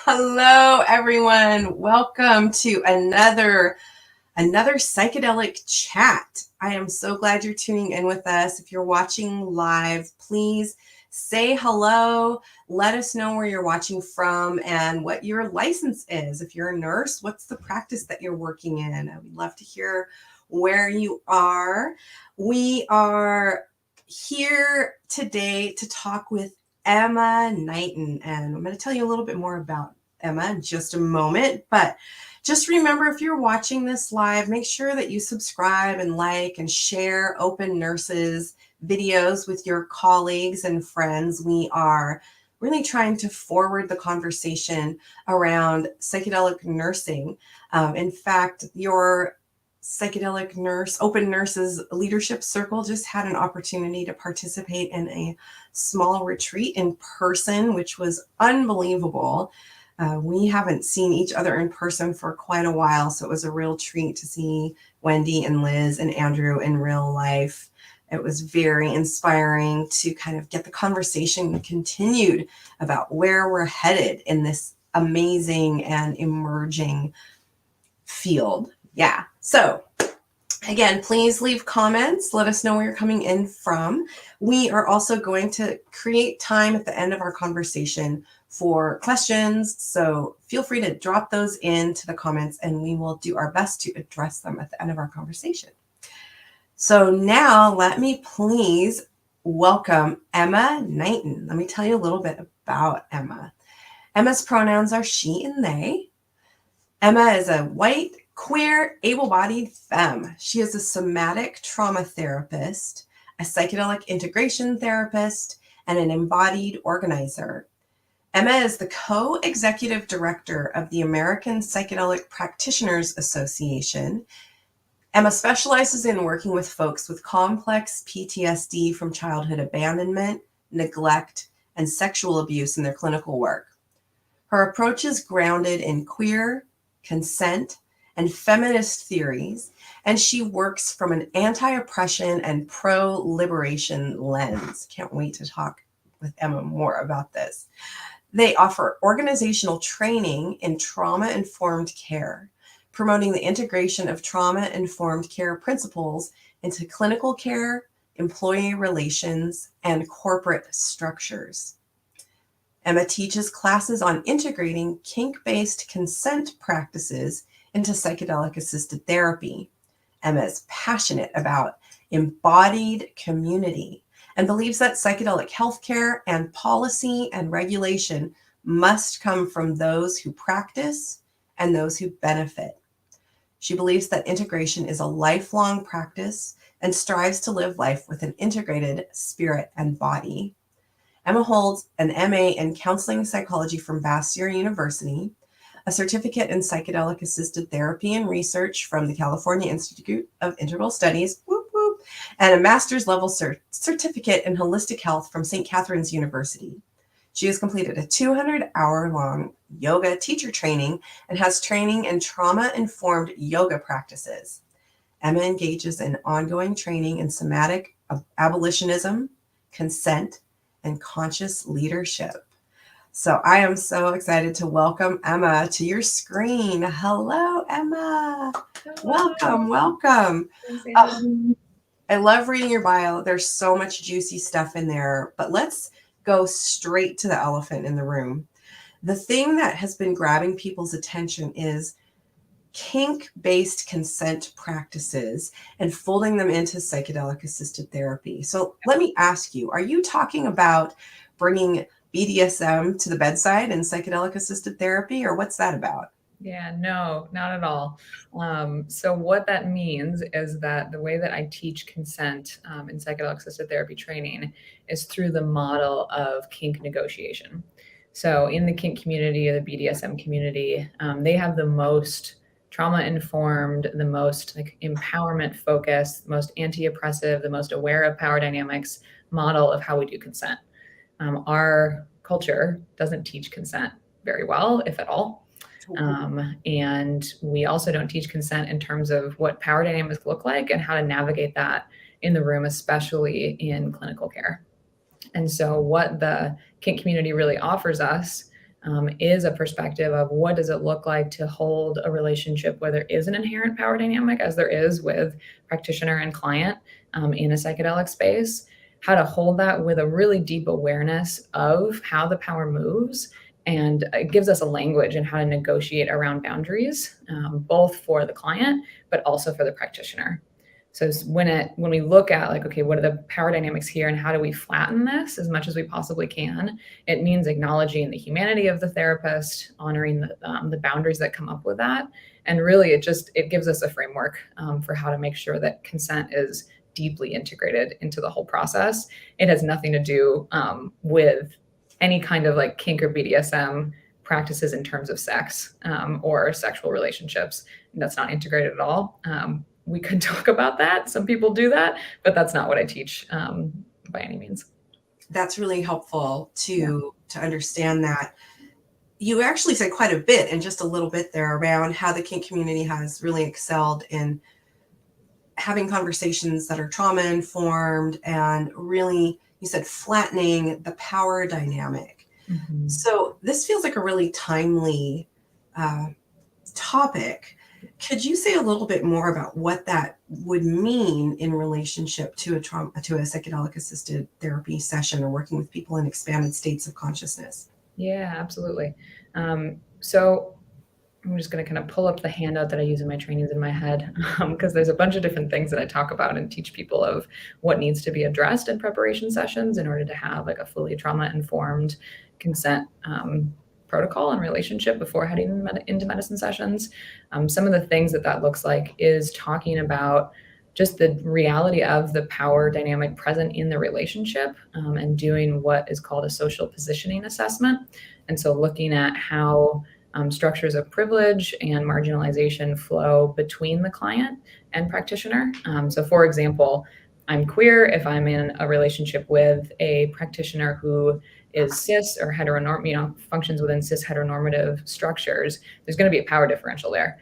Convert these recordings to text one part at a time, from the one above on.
Hello, everyone. Welcome to another psychedelic chat. I am so glad you're tuning in with us. If you're watching live, please say hello. Let us know where you're watching from and what your license is. If you're a nurse, what's the practice that you're working in? I would love to hear where you are. We are here today to talk with Emma Knighton, and I'm going to tell you a little bit more about Emma in just a moment. But just remember, if you're watching this live, make sure that you subscribe and like and share Open Nurses videos with your colleagues and friends. We are really trying to forward the conversation around psychedelic nursing. In fact, your psychedelic nurse, Open Nurses Leadership Circle just had an opportunity to participate in a small retreat in person, which was unbelievable. We haven't seen each other in person for quite a while, so it was a real treat to see Wendy and Liz and Andrew in real life. It was very inspiring to kind of get the conversation continued about where we're headed in this amazing and emerging field. Yeah. So again, please leave comments. Let us know where you're coming in from. We are also going to create time at the end of our conversation for questions. So feel free to drop those into the comments and we will do our best to address them at the end of our conversation. So now let me please welcome Emma Knighton. Let me tell you a little bit about Emma. Emma's pronouns are she and they. Emma is a white, queer, able-bodied femme. She is a somatic trauma therapist, a psychedelic integration therapist, and an embodied organizer. Emma is the co-executive director of the American Psychedelic Practitioners Association. Emma specializes in working with folks with complex PTSD from childhood abandonment, neglect, and sexual abuse in their clinical work. Her approach is grounded in queer, consent, and feminist theories, and she works from an anti-oppression and pro-liberation lens. Can't wait to talk with Emma more about this. They offer organizational training in trauma-informed care, promoting the integration of trauma-informed care principles into clinical care, employee relations, and corporate structures. Emma teaches classes on integrating kink-based consent practices into psychedelic-assisted therapy. Emma is passionate about embodied community and believes that psychedelic healthcare and policy and regulation must come from those who practice and those who benefit. She believes that integration is a lifelong practice and strives to live life with an integrated spirit and body. Emma holds an MA in Counseling Psychology from Vassar University, a certificate in psychedelic-assisted therapy and research from the California Institute of Integral Studies, whoop, whoop, and a master's level certificate in holistic health from St. Catherine's University. She has completed a 200-hour-long yoga teacher training and has training in trauma-informed yoga practices. Emma engages in ongoing training in somatic abolitionism, consent, and conscious leadership. So I am so excited to welcome Emma to your screen. Hello, Emma. Hello. Welcome. I love reading your bio. There's so much juicy stuff in there, but let's go straight to the elephant in the room. The thing that has been grabbing people's attention is kink-based consent practices and folding them into psychedelic-assisted therapy. So let me ask you, are you talking about bringing BDSM to the bedside in psychedelic-assisted therapy, or what's that about? Yeah, no, not at all. So what that means is that the way that I teach consent in psychedelic-assisted therapy training is through the model of kink negotiation. So in the kink community or the BDSM community, they have the most trauma-informed, the most empowerment-focused, most anti-oppressive, the most aware of power dynamics model of how we do consent. Our culture doesn't teach consent very well, if at all. And we also don't teach consent in terms of what power dynamics look like and how to navigate that in the room, especially in clinical care. And so what the kink community really offers us is a perspective of what does it look like to hold a relationship where there is an inherent power dynamic, as there is with practitioner and client in a psychedelic space, how to hold that with a really deep awareness of how the power moves. And it gives us a language and how to negotiate around boundaries, both for the client, but also for the practitioner. So when we look at like, okay, what are the power dynamics here and how do we flatten this as much as we possibly can? It means acknowledging the humanity of the therapist, honoring the boundaries that come up with that. And really it gives us a framework for how to make sure that consent is deeply integrated into the whole process. It has nothing to do with any kind of like kink or BDSM practices in terms of sex or sexual relationships. That's not integrated at all. We could talk about that. Some people do that, but that's not what I teach by any means. That's really helpful to understand that. You actually said quite a bit and just a little bit there around how the kink community has really excelled in having conversations that are trauma-informed and really, you said, flattening the power dynamic. Mm-hmm. So this feels like a really timely topic. Could you say a little bit more about what that would mean in relationship to a psychedelic-assisted therapy session or working with people in expanded states of consciousness? Yeah, absolutely. So I'm just going to kind of pull up the handout that I use in my trainings in my head because there's a bunch of different things that I talk about and teach people of what needs to be addressed in preparation sessions in order to have like a fully trauma-informed consent protocol and relationship before heading into medicine sessions. Some of the things that looks like is talking about just the reality of the power dynamic present in the relationship and doing what is called a social positioning assessment. And so looking at how structures of privilege and marginalization flow between the client and practitioner. So for example, I'm queer if I'm in a relationship with a practitioner who is cis or heteronormative, functions within cis heteronormative structures, there's going to be a power differential there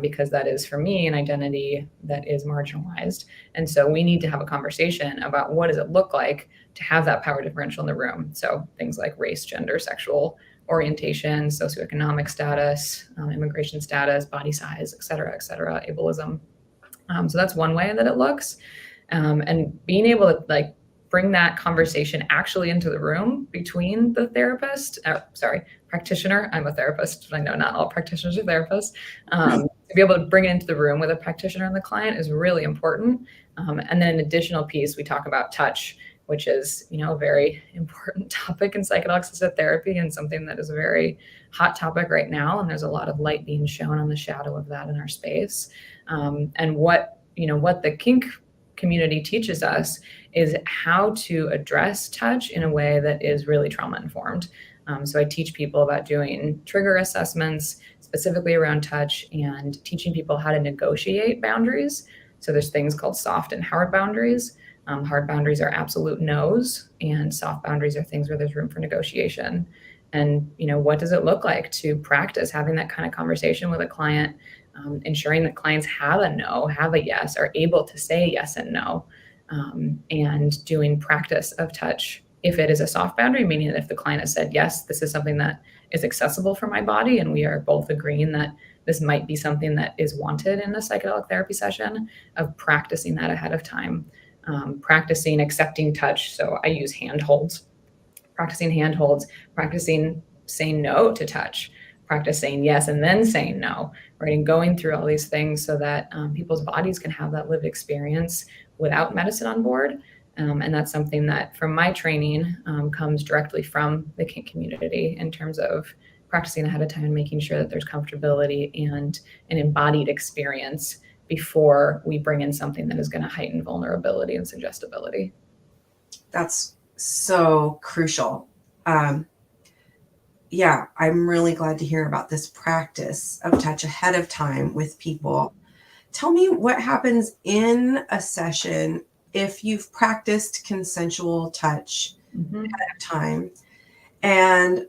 because that is, for me, an identity that is marginalized. And so we need to have a conversation about what does it look like to have that power differential in the room. So things like race, gender, sexual orientation, socioeconomic status, immigration status, body size, et cetera, ableism. So that's one way that it looks. And being able to like bring that conversation actually into the room between the practitioner. I'm a therapist. I know not all practitioners are therapists. To be able to bring it into the room with a practitioner and the client is really important. And then an additional piece, we talk about touch, which is, a very important topic in psychedelic-assisted therapy and something that is a very hot topic right now. And there's a lot of light being shown on the shadow of that in our space. And what the kink community teaches us is how to address touch in a way that is really trauma-informed. So I teach people about doing trigger assessments specifically around touch and teaching people how to negotiate boundaries. So there's things called soft and hard boundaries. Hard boundaries are absolute no's, and soft boundaries are things where there's room for negotiation. And, what does it look like to practice having that kind of conversation with a client, ensuring that clients have a no, have a yes, are able to say yes and no, and doing practice of touch. If it is a soft boundary, meaning that if the client has said, yes, this is something that is accessible for my body, and we are both agreeing that this might be something that is wanted in a psychedelic therapy session, of practicing that ahead of time. Practicing accepting touch. So I use handholds, practicing saying no to touch, practicing yes and then saying no, right? And going through all these things so that people's bodies can have that lived experience without medicine on board. And that's something that from my training comes directly from the kink community in terms of practicing ahead of time and making sure that there's comfortability and an embodied experience before we bring in something that is going to heighten vulnerability and suggestibility. That's so crucial. Yeah, I'm really glad to hear about this practice of touch ahead of time with people. Tell me what happens in a session if you've practiced consensual touch ahead of time. And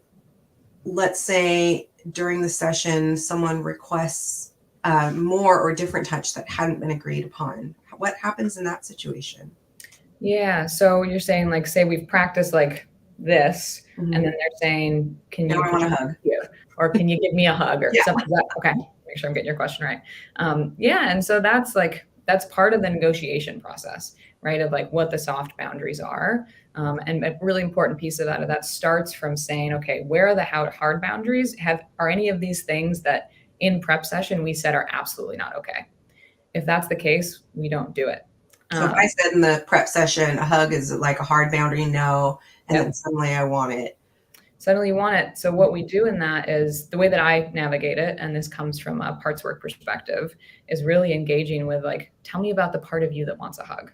let's say during the session, someone requests more or different touch that hadn't been agreed upon. What happens in that situation? Yeah. So you're saying, like, say we've practiced like this, And then they're saying, can you, I want a hug. or can you give me a hug or Yeah. something like that? Okay. Make sure I'm getting your question right. Yeah. And so that's part of the negotiation process, right? Of like what the soft boundaries are. And a really important piece of that starts from saying, okay, where are the hard boundaries? Are any of these things that in prep session we said are absolutely not okay? If that's the case, we don't do it. So if I said in the prep session, a hug is like a hard boundary, no, and then suddenly I want it. Suddenly you want it. So what we do in that is the way that I navigate it, and this comes from a parts work perspective, is really engaging with like, tell me about the part of you that wants a hug.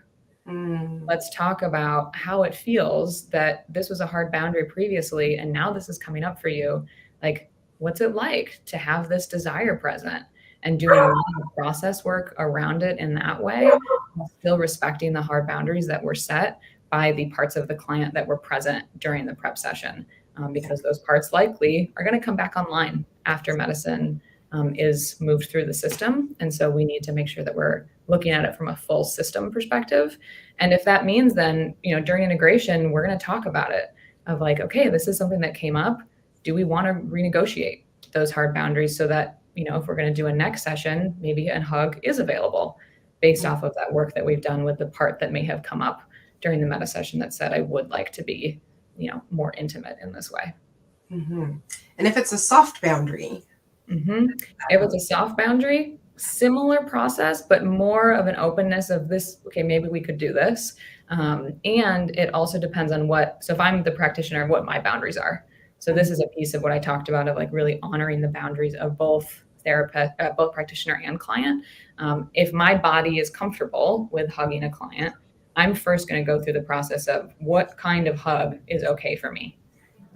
Let's talk about how it feels that this was a hard boundary previously, and now this is coming up for you. Like, what's it like to have this desire present? And doing a lot of process work around it in that way, still respecting the hard boundaries that were set by the parts of the client that were present during the prep session. Because those parts likely are going to come back online after medicine is moved through the system. And so we need to make sure that we're looking at it from a full system perspective. And if that means then, during integration, we're going to talk about it of like, okay, this is something that came up. Do we want to renegotiate those hard boundaries so that, if we're going to do a next session, maybe a hug is available based off of that work that we've done with the part that may have come up during the meta session that said, I would like to be, more intimate in this way. And if it's a soft boundary, if it's a soft boundary, similar process, but more of an openness of this, okay, maybe we could do this. And it also depends on so if I'm the practitioner, what my boundaries are. So this is a piece of what I talked about of like really honoring the boundaries of both therapist, both practitioner and client. If my body is comfortable with hugging a client, I'm first going to go through the process of what kind of hug is okay for me,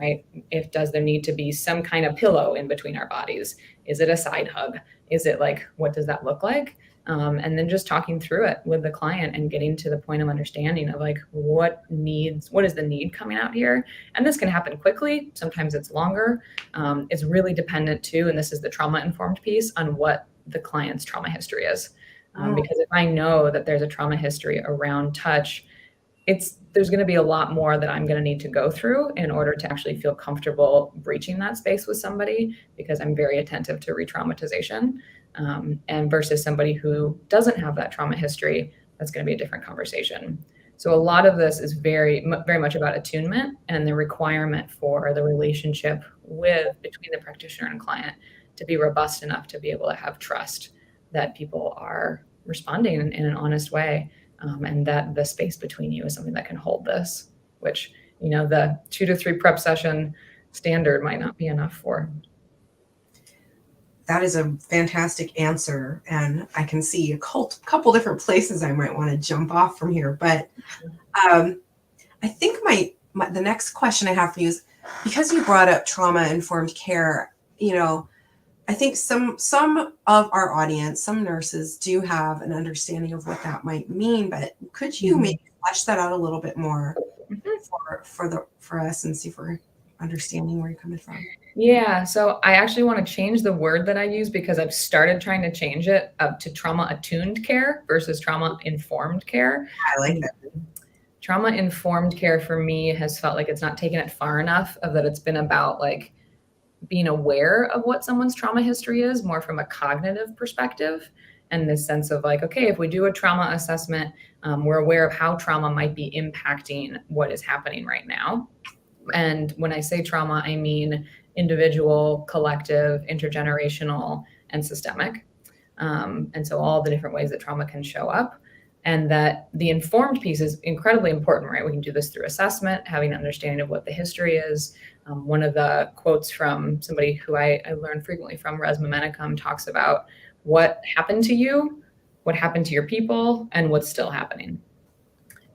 right? Does there need to be some kind of pillow in between our bodies? Is it a side hug? Is it like, what does that look like? And then just talking through it with the client and getting to the point of understanding of like, what is the need coming out here? And this can happen quickly. Sometimes it's longer. It's really dependent too. And this is the trauma-informed piece on what the client's trauma history is. Because if I know that there's a trauma history around touch, there's going to be a lot more that I'm going to need to go through in order to actually feel comfortable breaching that space with somebody, because I'm very attentive to re-traumatization. And versus somebody who doesn't have that trauma history, that's going to be a different conversation. So a lot of this is very, very much about attunement and the requirement for the relationship between the practitioner and client to be robust enough to be able to have trust that people are responding in an honest way. And that the space between you is something that can hold this, which, the 2 to 3 prep session standard might not be enough for. That is a fantastic answer. And I can see a couple different places I might want to jump off from here. But I think the next question I have for you is, because you brought up trauma-informed care, I think some of our audience, some nurses do have an understanding of what that might mean, but could you maybe flesh that out a little bit more for us and see if we're understanding where you're coming from? Yeah, so I actually want to change the word that I use, because I've started trying to change it up to trauma-attuned care versus trauma-informed care. I like that. Trauma-informed care for me has felt like it's not taken it far enough, of that it's been about like being aware of what someone's trauma history is, more from a cognitive perspective, and this sense of like, okay, if we do a trauma assessment, we're aware of how trauma might be impacting what is happening right now. And when I say trauma, I mean individual, collective, intergenerational, and systemic. And so all the different ways that trauma can show up. And that the informed piece is incredibly important, right? We can do this through assessment, having an understanding of what the history is. One of the quotes from somebody who I learn frequently from, Resma Menachem, talks about what happened to you, what happened to your people, and what's still happening.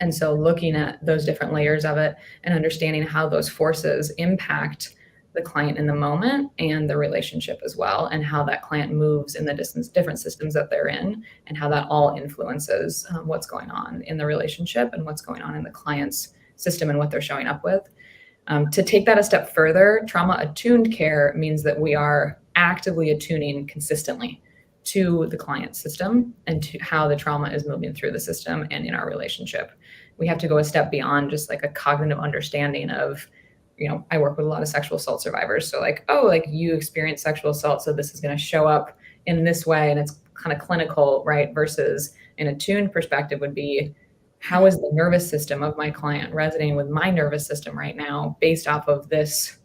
And so looking at those different layers of it and understanding how those forces impact the client in the moment and the relationship as well, and how that client moves in the different systems that they're in, and how that all influences what's going on in the relationship and what's going on in the client's system and what they're showing up with. To take that a step further, trauma-attuned care means that we are actively attuning consistently to the client system and to how the trauma is moving through the system and in our relationship. We have to go a step beyond just like a cognitive understanding of I work with a lot of sexual assault survivors. So like, oh, like you experienced sexual assault, so this is going to show up in this way, and it's kind of clinical, right? Versus an attuned perspective would be, how is the nervous system of my client resonating with my nervous system right now based off of this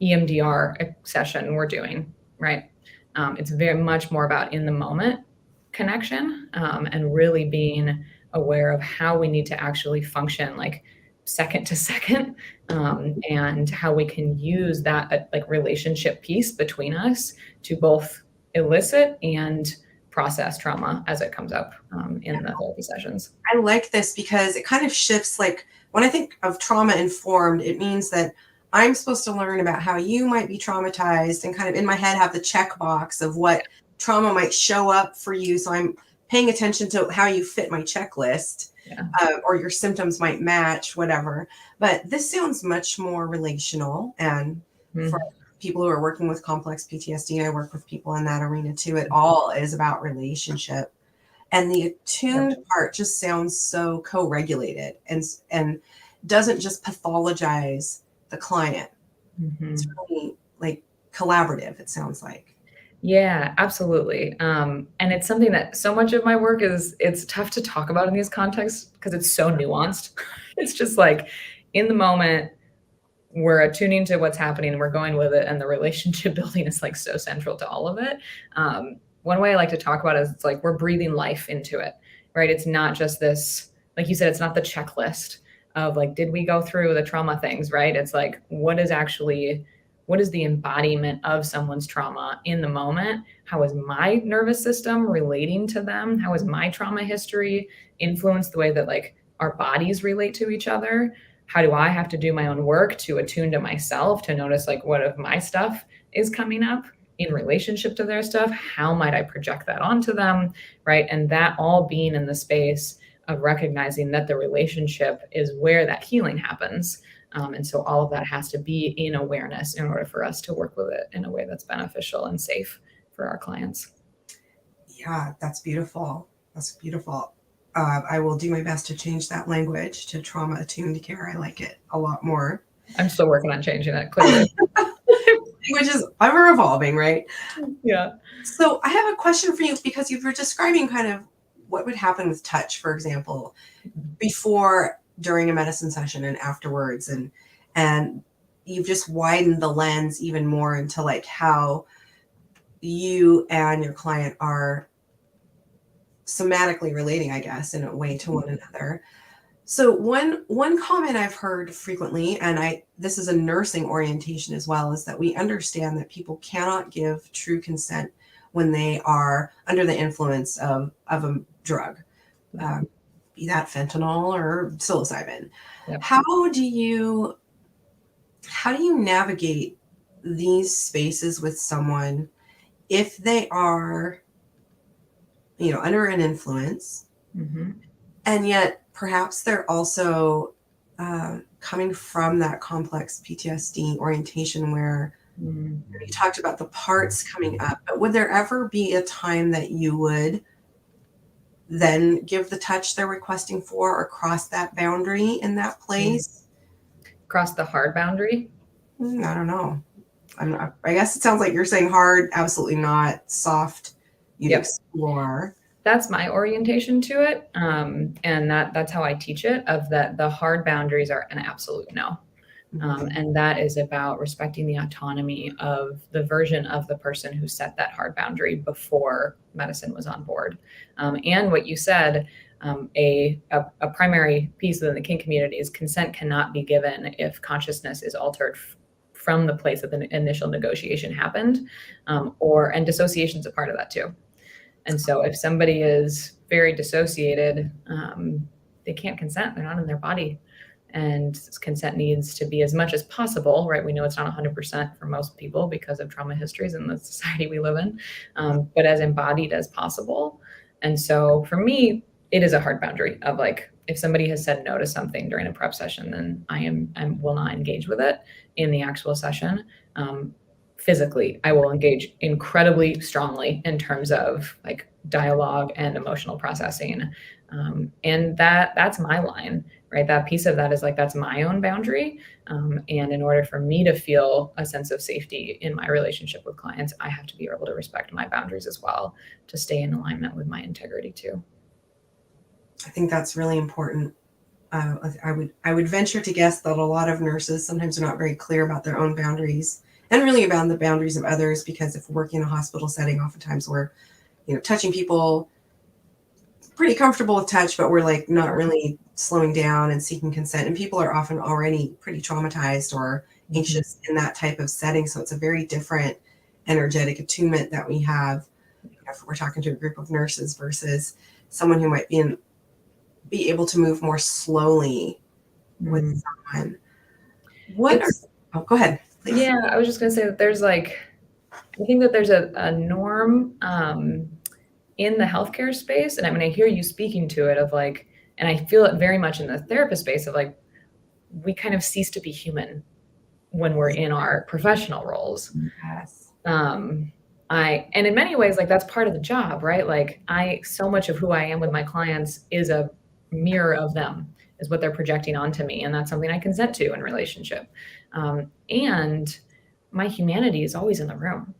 EMDR session we're doing, right? It's very much more about in the moment connection, and really being aware of how we need to actually function like second to second, and how we can use that like relationship piece between us to both elicit and process trauma as it comes up in the therapy sessions. I like this because it kind of shifts. Like when I think of trauma-informed, it means that I'm supposed to learn about how you might be traumatized and kind of in my head have the checkbox of what trauma might show up for you. So I'm paying attention to how you fit my checklist, or your symptoms might match, whatever. But this sounds much more relational. And for people who are working with complex PTSD, I work with people in that arena too. It all is about relationship. And the attuned part just sounds so co-regulated and doesn't just pathologize the client. It's really like collaborative, it sounds like. Yeah, absolutely. And it's something that so much of my work it's tough to talk about in these contexts because it's so nuanced. It's just like in the moment, we're attuning to what's happening and we're going with it. And the relationship building is like so central to all of it. One way I like to talk about it is it's like we're breathing life into it, right? It's not just this, like you said, it's not the checklist of like, did we go through the trauma things, right? It's like, what is the embodiment of someone's trauma in the moment? How is my nervous system relating to them? How is my trauma history influenced the way that like our bodies relate to each other? How do I have to do my own work to attune to myself, to notice like what of my stuff is coming up in relationship to their stuff? How might I project that onto them, right? And that all being in the space of recognizing that the relationship is where that healing happens. And so all of that has to be in awareness in order for us to work with it in a way that's beneficial and safe for our clients. Yeah, that's beautiful. That's beautiful. I will do my best to change that language to trauma attuned care. I like it a lot more. I'm still working on changing it, clearly. Which is ever evolving, right? Yeah. So I have a question for you because you were describing kind of what would happen with touch, for example, before, during a medicine session and afterwards. And you've just widened the lens even more into like how you and your client are somatically relating, I guess, in a way to one another. So one comment I've heard frequently, and this is a nursing orientation as well, is that we understand that people cannot give true consent when they are under the influence of a drug, be that fentanyl or psilocybin. Yep. How do you navigate these spaces with someone if they are, under an influence, and yet perhaps they're also coming from that complex PTSD orientation where you talked about the parts coming up, but would there ever be a time that you would then give the touch they're requesting for or cross that boundary in that place? Cross the hard boundary? I don't know. I guess it sounds like you're saying hard, absolutely not. Soft, you'd explore. That's my orientation to it. And that's how I teach it, of that the hard boundaries are an absolute no. And that is about respecting the autonomy of the version of the person who set that hard boundary before medicine was on board. And what you said, a primary piece within the kink community is consent cannot be given if consciousness is altered from the place that the initial negotiation happened, and dissociation is a part of that too. And so if somebody is very dissociated, they can't consent. They're not in their body. And consent needs to be as much as possible, right? We know it's not 100% for most people because of trauma histories in the society we live in, but as embodied as possible. And so for me, it is a hard boundary of like, if somebody has said no to something during a prep session, then I will not engage with it in the actual session. Physically, I will engage incredibly strongly in terms of like dialogue and emotional processing, And that's my line, right? That piece of that is like, that's my own boundary. And in order for me to feel a sense of safety in my relationship with clients, I have to be able to respect my boundaries as well, to stay in alignment with my integrity too. I think that's really important. I would venture to guess that a lot of nurses sometimes are not very clear about their own boundaries and really about the boundaries of others, because if we're working in a hospital setting, oftentimes we're, touching people, pretty comfortable with touch, but we're like not really slowing down and seeking consent. And people are often already pretty traumatized or anxious in that type of setting. So it's a very different energetic attunement that we have if we're talking to a group of nurses versus someone who might be able to move more slowly with someone. Go ahead, please. Yeah, I was just going to say that there's I think that there's a norm in the healthcare space. And I mean, I hear you speaking to it of and I feel it very much in the therapist space of we kind of cease to be human when we're in our professional roles. Yes. And in many ways, that's part of the job, right? So much of who I am with my clients is a mirror of them, is what they're projecting onto me. And that's something I consent to in relationship. And my humanity is always in the room.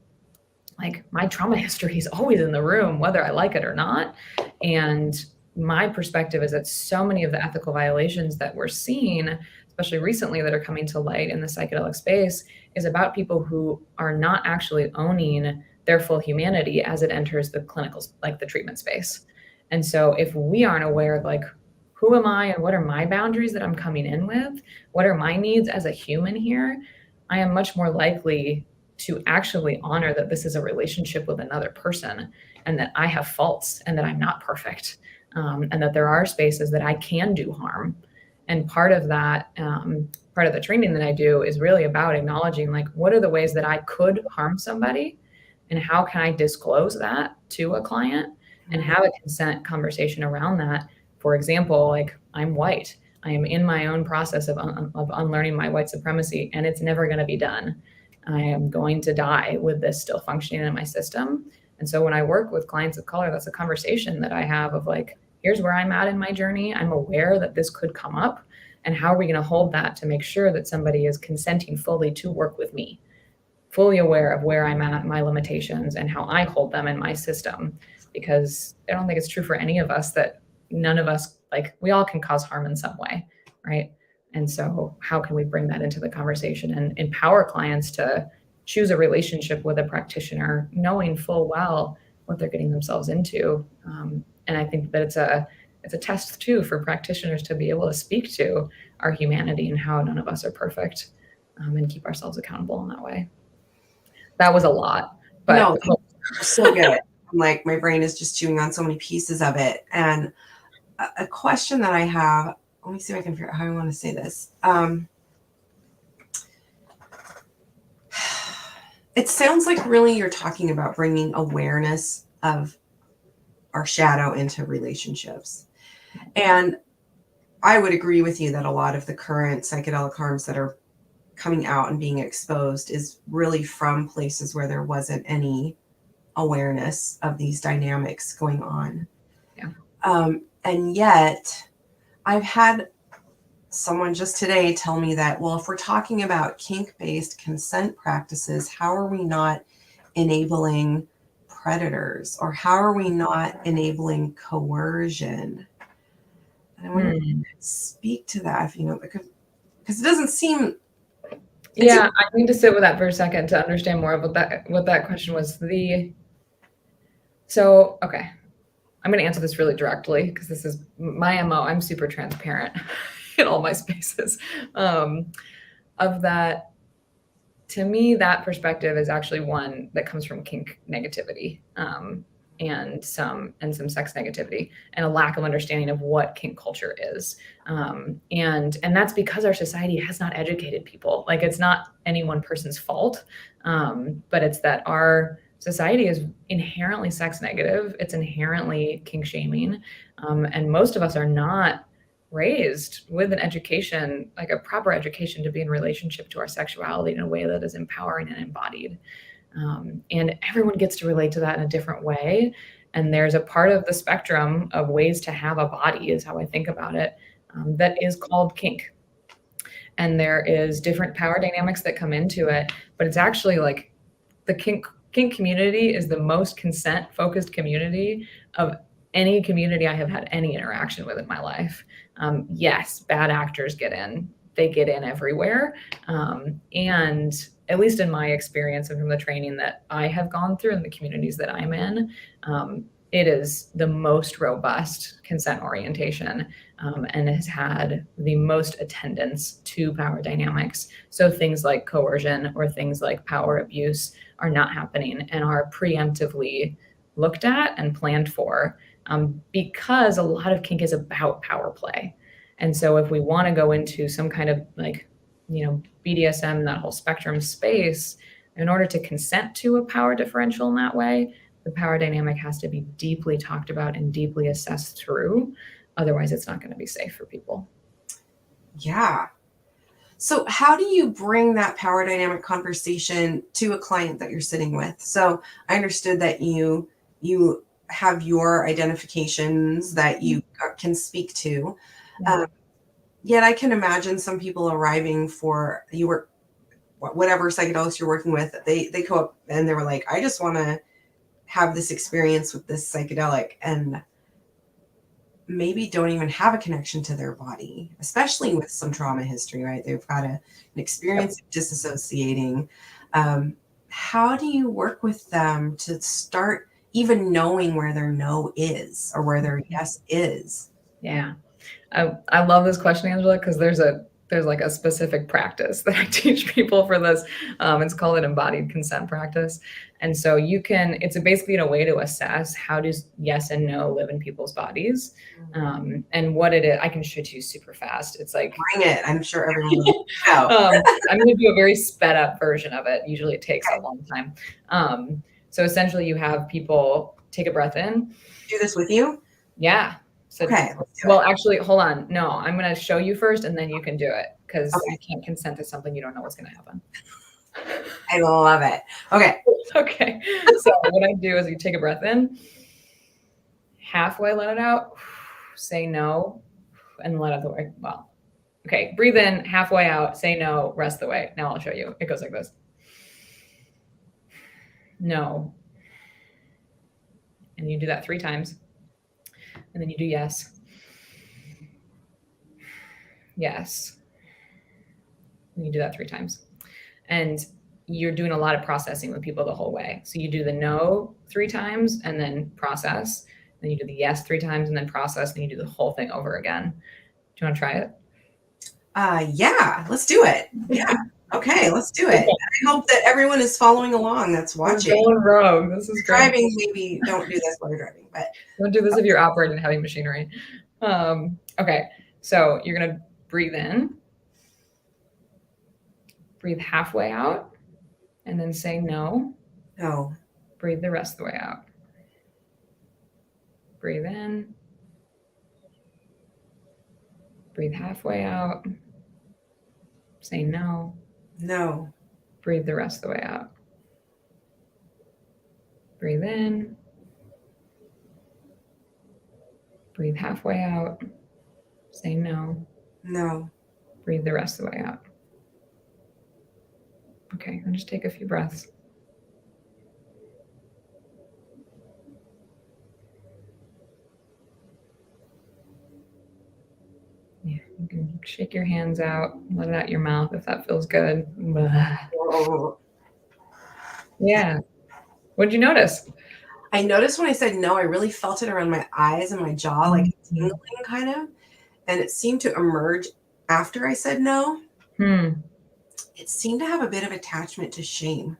My trauma history is always in the room, whether I like it or not. And my perspective is that so many of the ethical violations that we're seeing, especially recently, that are coming to light in the psychedelic space, is about people who are not actually owning their full humanity as it enters the clinical, the treatment space. And so if we aren't aware of who am I and what are my boundaries that I'm coming in with, what are my needs as a human here, I am much more likely to actually honor that this is a relationship with another person, and that I have faults and that I'm not perfect, and that there are spaces that I can do harm. And part of that, part of the training that I do is really about acknowledging what are the ways that I could harm somebody, and how can I disclose that to a client and have a consent conversation around that. For example, I'm white. I am in my own process of unlearning my white supremacy, and it's never going to be done. I am going to die with this still functioning in my system. And so when I work with clients of color, that's a conversation that I have of here's where I'm at in my journey. I'm aware that this could come up, and how are we going to hold that to make sure that somebody is consenting fully to work with me, fully aware of where I'm at, my limitations, and how I hold them in my system. Because I don't think it's true for any of us that none of us, we all can cause harm in some way, right? And so how can we bring that into the conversation and empower clients to choose a relationship with a practitioner, knowing full well what they're getting themselves into? And I think that it's a test too for practitioners to be able to speak to our humanity and how none of us are perfect, and keep ourselves accountable in that way. That was a lot, but no, so good. My brain is just chewing on so many pieces of it. And a question that I have, let me see if I can figure out how I want to say this. It sounds like really you're talking about bringing awareness of our shadow into relationships. And I would agree with you that a lot of the current psychedelic harms that are coming out and being exposed is really from places where there wasn't any awareness of these dynamics going on. Yeah. And yet I've had someone just today tell me that, well, if we're talking about kink-based consent practices, how are we not enabling predators, or how are we not enabling coercion? And I want to speak to that, because it doesn't seem. Yeah, I need to sit with that for a second to understand more of what that question was. So, okay, I'm going to answer this really directly because this is my MO. I'm super transparent in all my spaces. Of that, to me, that perspective is actually one that comes from kink negativity, and some sex negativity, and a lack of understanding of what kink culture is. And that's because our society has not educated people. It's not any one person's fault, but it's that our society is inherently sex negative. It's inherently kink shaming. And most of us are not raised with an education, a proper education to be in relationship to our sexuality in a way that is empowering and embodied. And everyone gets to relate to that in a different way. And there's a part of the spectrum of ways to have a body, is how I think about it, that is called kink. And there is different power dynamics that come into it, but it's actually like the kink community is the most consent focused community of any community I have had any interaction with in my life. Yes, bad actors get in. They get in everywhere. And at least in my experience and from the training that I have gone through and the communities that I'm in, it is the most robust consent orientation, and has had the most attendance to power dynamics. So things like coercion or things like power abuse are not happening and are preemptively looked at and planned for, because a lot of kink is about power play. And so if we want to go into some kind of like, BDSM, that whole spectrum space, in order to consent to a power differential in that way, the power dynamic has to be deeply talked about and deeply assessed through. Otherwise, it's not going to be safe for people. Yeah. So how do you bring that power dynamic conversation to a client that you're sitting with? So I understood that you have your identifications that you can speak to. Yeah. Yet I can imagine some people arriving for whatever psychedelics you're working with, they go up and they were like, I just want to have this experience with this psychedelic, and maybe don't even have a connection to their body, especially with some trauma history, right? They've got an experience of disassociating. How do you work with them to start even knowing where their no is or where their yes is? Yeah. I love this question, Angela, because there's like a specific practice that I teach people for this. It's called an embodied consent practice. And so it's basically a way to assess how does yes and no live in people's bodies, and what it is. I can show it to you super fast. It's like, bring it. I'm sure everyone will know. I'm going to do a very sped up version of it. Usually it takes a long time. So essentially you have people take a breath in. Do this with you? Yeah. So, okay. Well, actually, hold on. No, I'm going to show you first, and then you can do it, because you can't consent to something you don't know what's going to happen. I love it. Okay. Okay. So what I do is you take a breath in, halfway let it out, say no, and let it away. Well, okay. Breathe in, halfway out, say no, rest the way. Now I'll show you. It goes like this. No. And you do that 3 times. And then you do yes. Yes. And you do that 3 times. And you're doing a lot of processing with people the whole way. So you do the no 3 times and then process. Then you do the yes 3 times and then process. And you do the whole thing over again. Do you want to try it? Yeah, let's do it. Yeah. Okay, let's do it. Okay. I hope that everyone is following along that's watching. We're going rogue. This is great. Driving, maybe don't do this while you're driving, but don't do this if you're operating heavy machinery. Okay, so you're going to breathe in, breathe halfway out, and then say no. No. Breathe the rest of the way out. Breathe in. Breathe halfway out. Say no. No. Breathe the rest of the way out. Breathe in. Breathe halfway out. Say no. No. Breathe the rest of the way out. Okay, and just take a few breaths. Yeah, you can shake your hands out, let it out your mouth if that feels good. Yeah. What did you notice? I noticed when I said no, I really felt it around my eyes and my jaw, like tingling kind of. And it seemed to emerge after I said no. It seemed to have a bit of attachment to shame.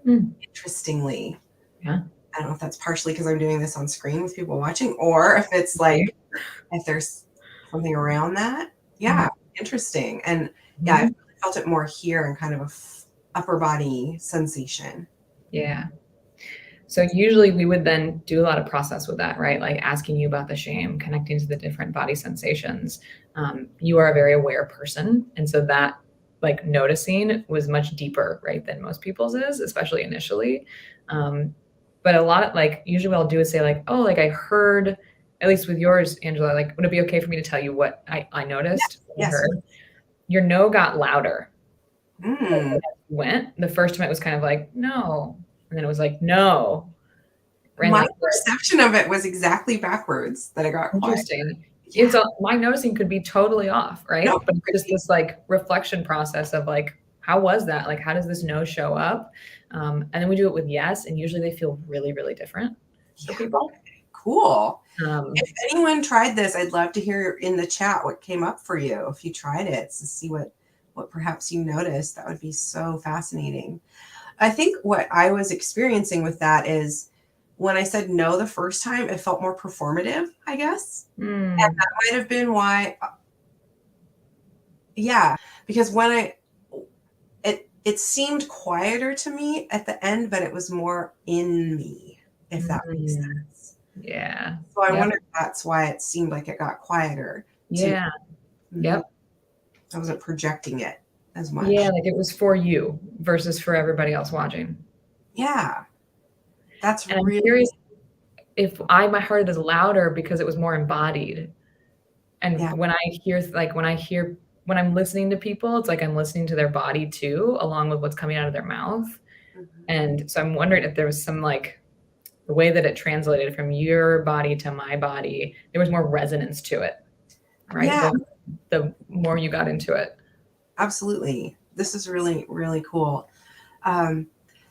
Interestingly. Yeah. I don't know if that's partially because I'm doing this on screen with people watching, or if it's like, if there's something around that. Yeah. Interesting. And yeah, I really felt it more here and kind of a upper body sensation. Yeah. So usually we would then do a lot of process with that, right? Like asking you about the shame, connecting to the different body sensations. You are a very aware person. And so that like noticing was much deeper, right, than most people's is, especially initially. But a lot of like, usually what I'll do is say like, oh, like I heard, at least with yours, Angela, like, would it be okay for me to tell you what I noticed? I Yes. heard your no got louder. Mm. Went the first time, it was kind of like no, and then it was like no. Ran My like perception of it was exactly backwards, that I got quiet. interesting. Yeah. It's my noticing could be totally off, right? No, But it's just this like reflection process of like, how was that? Like, how does this no show up? And then we do it with yes, and usually they feel really, really different for people. Cool. Um, If anyone tried this, I'd love to hear in the chat what came up for you if you tried it, to see what perhaps you noticed. That would be so fascinating. I think what I was experiencing with that is when I said no the first time, it felt more performative, I guess. And that might have been why. Yeah, because when it seemed quieter to me at the end, but it was more in me, if that makes sense. Yeah. So I wonder if that's why it seemed like it got quieter. Yeah. Yep. I wasn't projecting it as much. Yeah, like it was for you versus for everybody else watching. Yeah. That's and really I'm curious if I might heard it as louder because it was more embodied. And Yeah. when I'm listening to people, it's like I'm listening to their body too, along with what's coming out of their mouth. And so I'm wondering if there was some like the way that it translated from your body to my body, there was more resonance to it, right? Yeah. The more you got into it. Absolutely. This is really, really cool.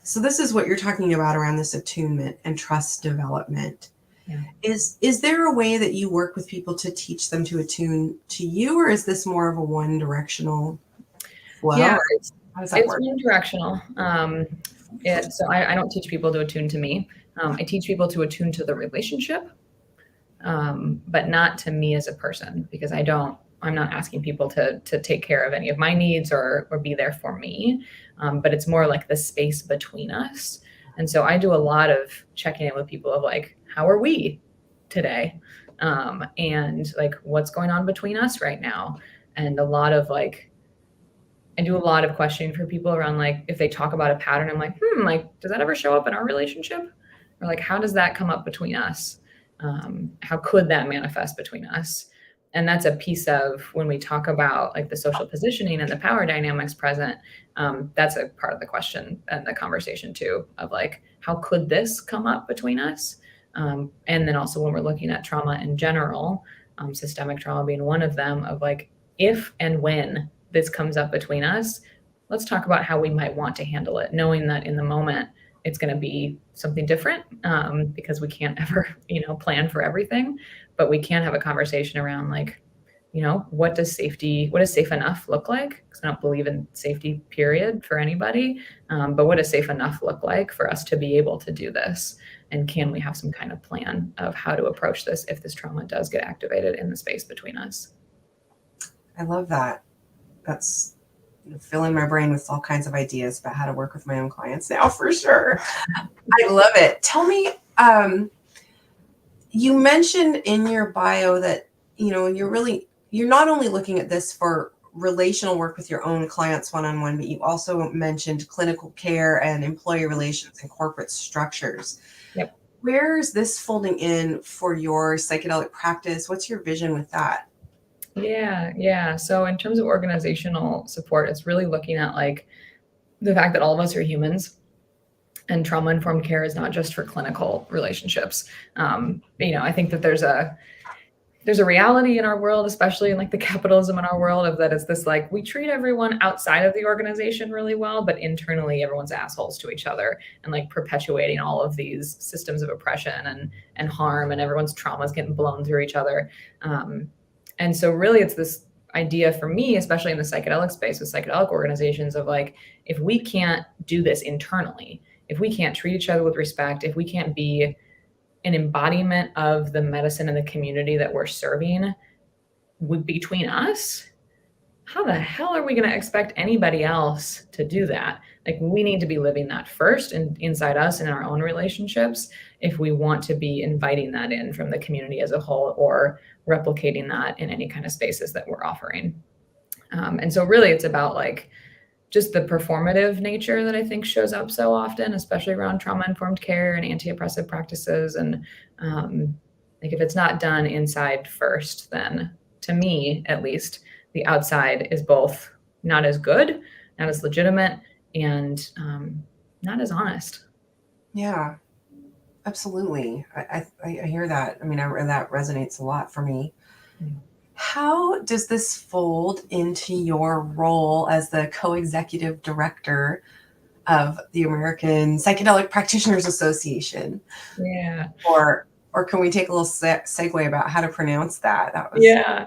So this is what you're talking about around this attunement and trust development. Yeah. Is there a way that you work with people to teach them to attune to you, or is this more of a one directional flow? Yeah, how does that work? It's one directional. So I don't teach people to attune to me. I teach people to attune to the relationship, but not to me as a person, because I'm not asking people to take care of any of my needs or be there for me. But it's more like the space between us. And so I do a lot of checking in with people of like, how are we today? And like, what's going on between us right now? And a lot of like, I do a lot of questioning for people around like, if they talk about a pattern, I'm like, like, does that ever show up in our relationship? Or like, how does that come up between us? How could that manifest between us? And that's a piece of when we talk about like the social positioning and the power dynamics present. That's a part of the question and the conversation too, of like, how could this come up between us? And then also when we're looking at trauma in general, systemic trauma being one of them, of like, if and when this comes up between us, let's talk about how we might want to handle it, knowing that in the moment it's going to be something different, because we can't ever, plan for everything, but we can have a conversation around like, what does safe enough look like? Because I don't believe in safety, period, for anybody. But what does safe enough look like for us to be able to do this? And can we have some kind of plan of how to approach this if this trauma does get activated in the space between us? I love that. That's filling my brain with all kinds of ideas about how to work with my own clients now, for sure. I love it. Tell me, you mentioned in your bio that, you're not only looking at this for relational work with your own clients one-on-one, but you also mentioned clinical care and employee relations and corporate structures. Yep. Where is this folding in for your psychedelic practice? What's your vision with that? Yeah. So in terms of organizational support, it's really looking at like the fact that all of us are humans, and trauma-informed care is not just for clinical relationships. I think that there's a reality in our world, especially in like the capitalism in our world, of that it's this like, we treat everyone outside of the organization really well, but internally everyone's assholes to each other, and like perpetuating all of these systems of oppression and harm, and everyone's trauma is getting blown through each other. And so really it's this idea for me, especially in the psychedelic space with psychedelic organizations, of like, if we can't do this internally, if we can't treat each other with respect, if we can't be an embodiment of the medicine and the community that we're serving between us, how the hell are we going to expect anybody else to do that? Like, we need to be living that first and inside us and in our own relationships if we want to be inviting that in from the community as a whole, or replicating that in any kind of spaces that we're offering. And so really it's about like just the performative nature that I think shows up so often, especially around trauma-informed care and anti-oppressive practices. And like if it's not done inside first, then to me, at least, the outside is both not as good, not as legitimate, and not as honest. Yeah, absolutely. I hear that. I mean, that resonates a lot for me. How does this fold into your role as the co-executive director of the American Psychedelic Practitioners Association? Yeah. Or can we take a little segue about how to pronounce that? That was Yeah.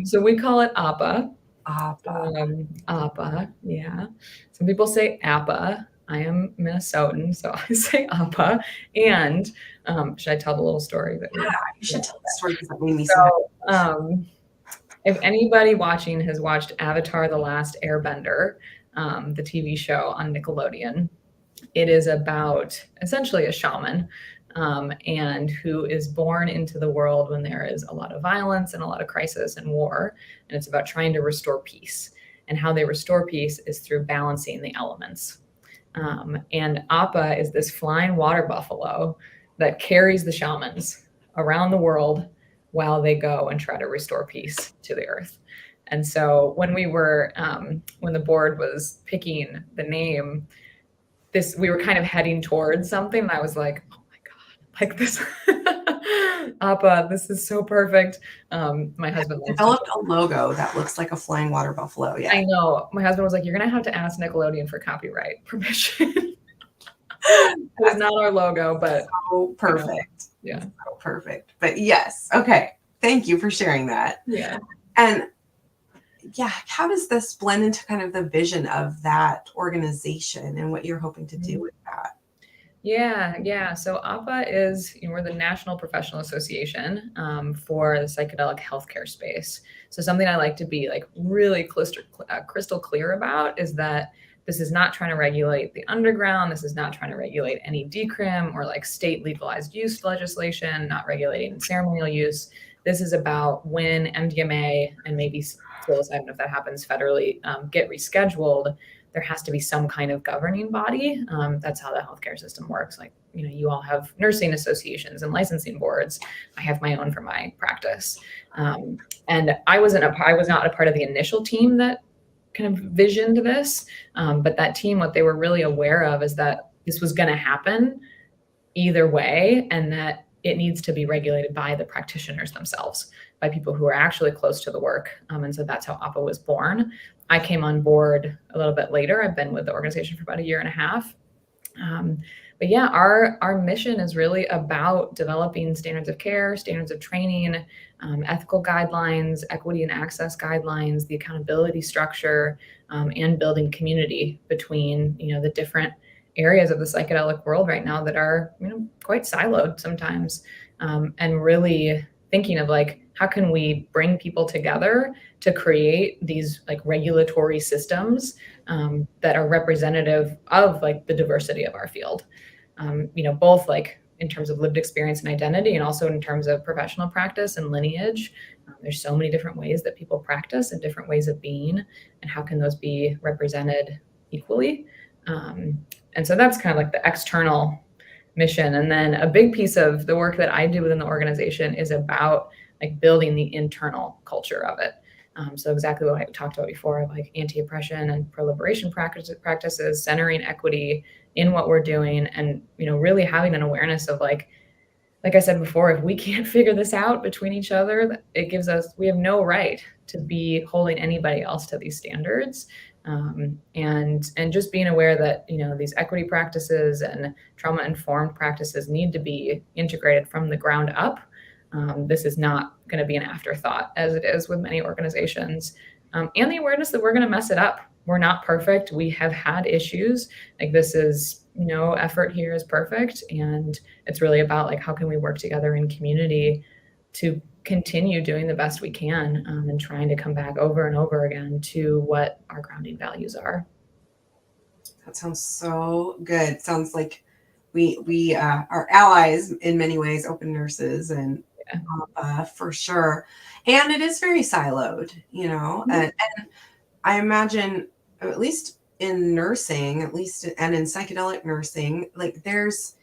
So we call it APA. APA. APA, yeah. Some people say APA. I am Minnesotan, so I say APA. And should I tell the little story that Yeah, you should tell the story because that made me so happy. So, if anybody watching has watched Avatar: The Last Airbender, the TV show on Nickelodeon, it is about essentially a shaman, and who is born into the world when there is a lot of violence and a lot of crisis and war. And it's about trying to restore peace. And how they restore peace is through balancing the elements. And Appa is this flying water buffalo that carries the shamans around the world while they go and try to restore peace to the earth. And so when when the board was picking the name, we were kind of heading towards something. And I was like, oh my God, like this, Appa, this is so perfect. My husband developed a logo that looks like a flying water buffalo. Yeah, I know. My husband was like, you're going to have to ask Nickelodeon for copyright permission. It's not our logo, but so perfect. Yeah. So perfect. But yes. Okay. Thank you for sharing that. Yeah. And yeah, how does this blend into kind of the vision of that organization and what you're hoping to do with that? Yeah. So APA is, we're the National Professional Association for the psychedelic healthcare space. So something I like to be like really crystal clear about is that this is not trying to regulate the underground. This is not trying to regulate any decrim or like state legalized use legislation, not regulating ceremonial use. This is about when MDMA and maybe psilocybin, if that happens federally, get rescheduled, there has to be some kind of governing body. That's how the healthcare system works. Like, you all have nursing associations and licensing boards. I have my own for my practice. And I was not a part of the initial team that kind of visioned this. But that team, what they were really aware of is that this was going to happen either way, and that it needs to be regulated by the practitioners themselves, by people who are actually close to the work. And so that's how APA was born. I came on board a little bit later. I've been with the organization for about 1.5 years. But yeah, our mission is really about developing standards of care, standards of training, ethical guidelines, equity and access guidelines, the accountability structure, and building community between, the different areas of the psychedelic world right now that are, quite siloed sometimes, and really thinking of like, how can we bring people together to create these like regulatory systems that are representative of like the diversity of our field, both like in terms of lived experience and identity, and also in terms of professional practice and lineage. There's so many different ways that people practice and different ways of being, and how can those be represented equally? And so that's kind of like the external mission. And then a big piece of the work that I do within the organization is about like building the internal culture of it. So exactly what I talked about before, of like anti-oppression and pro-liberation practices, centering equity in what we're doing, and really having an awareness of like I said before, if we can't figure this out between each other, we have no right to be holding anybody else to these standards. And just being aware that, these equity practices and trauma-informed practices need to be integrated from the ground up. This is not going to be an afterthought, as it is with many organizations. And the awareness that we're going to mess it up. We're not perfect. We have had issues. Like, this is, no effort here is perfect. And it's really about like, how can we work together in community to continue doing the best we can, and trying to come back over and over again to what our grounding values are. That sounds so good. Sounds like we are allies in many ways, open nurses, and for sure. And it is very siloed, and I imagine, at least in nursing, at least, and in psychedelic nursing, like there's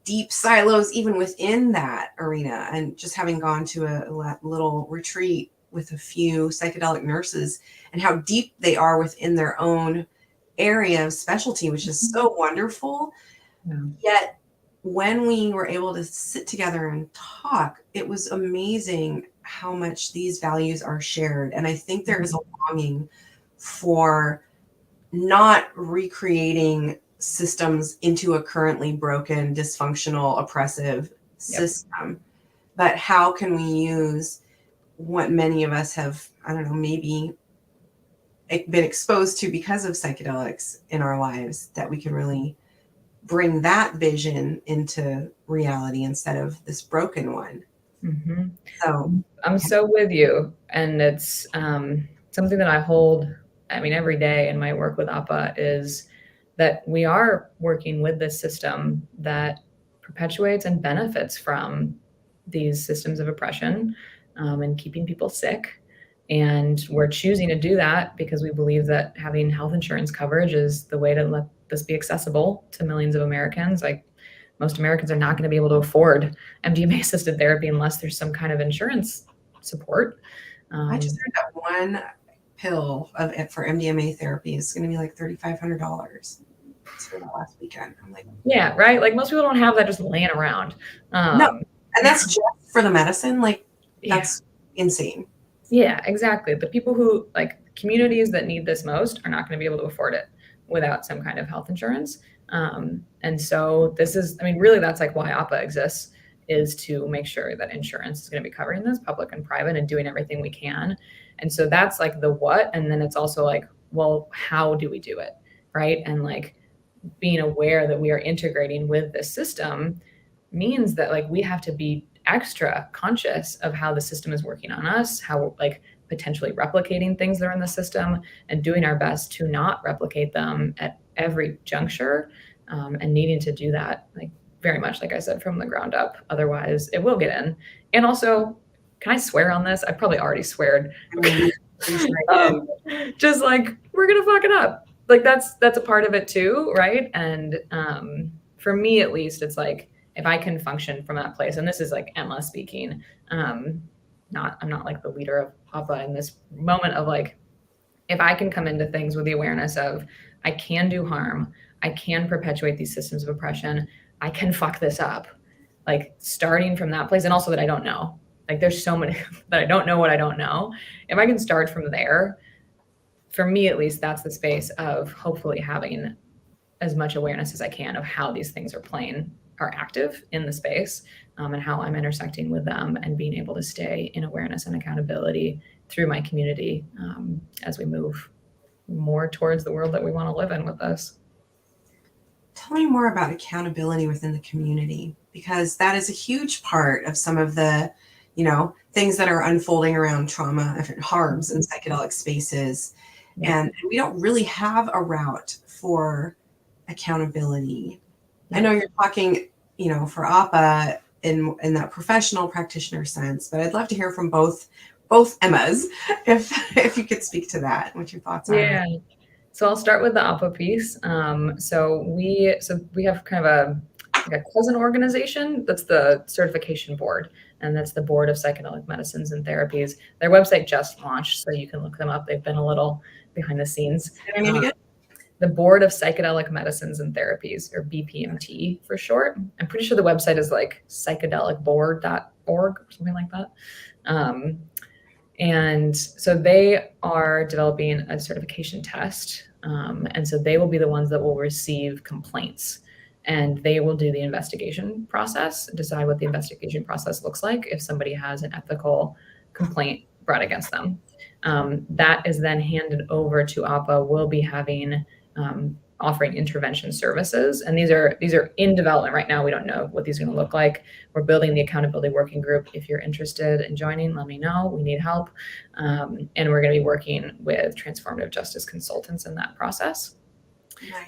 deep silos even within that arena. And just having gone to a little retreat with a few psychedelic nurses and how deep they are within their own area of specialty, which is so wonderful. Yeah. Yet when we were able to sit together and talk, it was amazing how much these values are shared. And I think there is a longing for not recreating systems into a currently broken, dysfunctional, oppressive system, but how can we use what many of us have, I don't know, maybe been exposed to because of psychedelics in our lives, that we can really bring that vision into reality instead of this broken one. Mm-hmm. So I'm so with you. And it's something that I hold, I mean, every day in my work with APA is that we are working with this system that perpetuates and benefits from these systems of oppression and keeping people sick. And we're choosing to do that because we believe that having health insurance coverage is the way to let this be accessible to millions of Americans. Like, most Americans are not going to be able to afford MDMA assisted therapy unless there's some kind of insurance support. I just heard that one pill for MDMA therapy is going to be like $3,500. For that last weekend. I'm like, yeah, right. Like, most people don't have that just laying around. No, and that's just for the medicine. Like, that's insane. Yeah, exactly. The people who, like, communities that need this most are not going to be able to afford it without some kind of health insurance. And so this is, I mean, really, that's like why APA exists, is to make sure that insurance is going to be covering this, public and private, and doing everything we can. And so that's like the what. And then it's also like, well, how do we do it? Right. And like, being aware that we are integrating with this system means that, like, we have to be extra conscious of how the system is working on us, how, like, potentially replicating things that are in the system, and doing our best to not replicate them at every juncture, and needing to do that, like, very much, like I said, from the ground up. Otherwise it will get in. And also, can I swear on this? I probably already sweared. Just like, we're gonna fuck it up. Like, that's a part of it too, right? And for me, at least, it's like, if I can function from that place, and this is like Emma speaking, I'm not like the leader of APA in this moment, of like, if I can come into things with the awareness of, I can do harm, I can perpetuate these systems of oppression, I can fuck this up, like, starting from that place. And also that I don't know, like, there's so many that I don't know what I don't know. If I can start from there, for me, at least, that's the space of hopefully having as much awareness as I can of how these things are active in the space, and how I'm intersecting with them, and being able to stay in awareness and accountability through my community, as we move more towards the world that we want to live in with this. Tell me more about accountability within the community, because that is a huge part of some of the, things that are unfolding around trauma and harms in psychedelic spaces. And we don't really have a route for accountability. I know you're talking, for APA in that professional practitioner sense, but I'd love to hear from both Emmas, if you could speak to that, what your thoughts are. Yeah. So I'll start with the APA piece. So we have kind of a cousin organization that's the certification board, and that's the Board of Psychedelic Medicines and Therapies. Their website just launched, so you can look them up. They've been a little behind the scenes. The Board of Psychedelic Medicines and Therapies, or BPMT for short. I'm pretty sure the website is like psychedelicboard.org or something like that. And so they are developing a certification test. And so they will be the ones that will receive complaints, and they will do the investigation process, decide what the investigation process looks like if somebody has an ethical complaint brought against them. That is then handed over to APA. We'll be having offering intervention services, and these are in development right now. We don't know what these are going to look like. We're building the accountability working group. If you're interested in joining, let me know. We need help, and we're going to be working with transformative justice consultants in that process.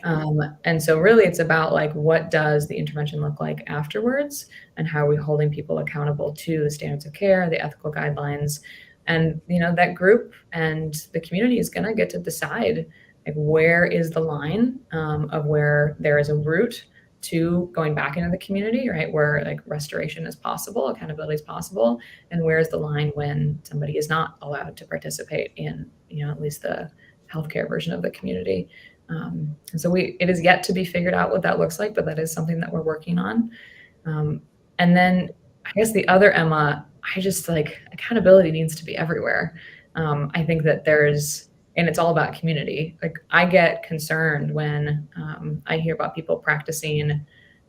And so really, it's about, like, what does the intervention look like afterwards, and how are we holding people accountable to the standards of care, the ethical guidelines. And that group and the community is going to get to decide, Like, where is the line of where there is a route to going back into the community, right? Where like restoration is possible, accountability is possible, and where's the line when somebody is not allowed to participate in, at least the healthcare version of the community. And so it is yet to be figured out what that looks like, but that is something that we're working on. And then I guess the other Emma, I just like accountability needs to be everywhere. I think that and it's all about community. Like, I get concerned when I hear about people practicing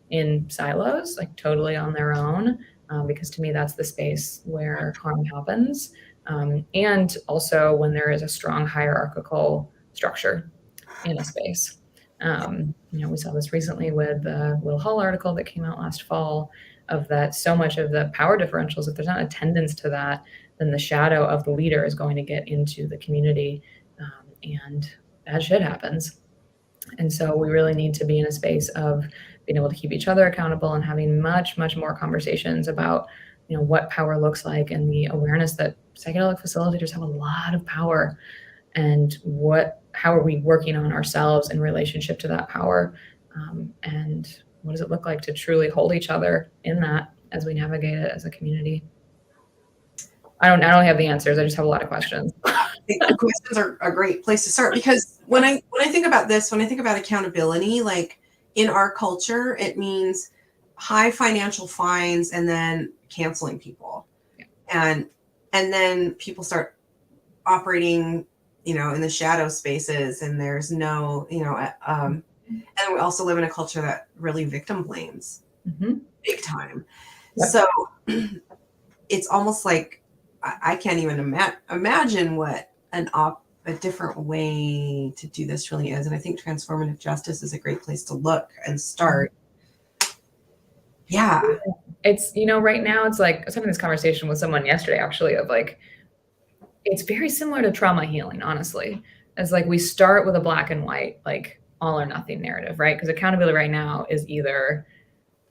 in silos, like totally on their own, because to me, that's the space where harm happens. And also when there is a strong hierarchical structure in a space. We saw this recently with the Will Hall article that came out last fall, of that so much of the power differentials, if there's not attendance to that, then the shadow of the leader is going to get into the community, and bad shit happens. And so we really need to be in a space of being able to keep each other accountable and having much, much more conversations about, what power looks like, and the awareness that psychedelic facilitators have a lot of power, and how are we working on ourselves in relationship to that power, and what does it look like to truly hold each other in that as we navigate it as a community? I don't have the answers. I just have a lot of questions. The questions are a great place to start, because when I think about this, when I think about accountability, like in our culture, it means high financial fines and then canceling people. Yeah. And then people start operating, in the shadow spaces, and there's no, and we also live in a culture that really victim blames big time. Yep. So it's almost like I can't even imagine what a different way to do this really is. And I think transformative justice is a great place to look and start. Yeah. It's, right now it's like, I was having this conversation with someone yesterday, actually, of like, it's very similar to trauma healing, honestly. It's like we start with a black and white, like all or nothing narrative, right? Because accountability right now is either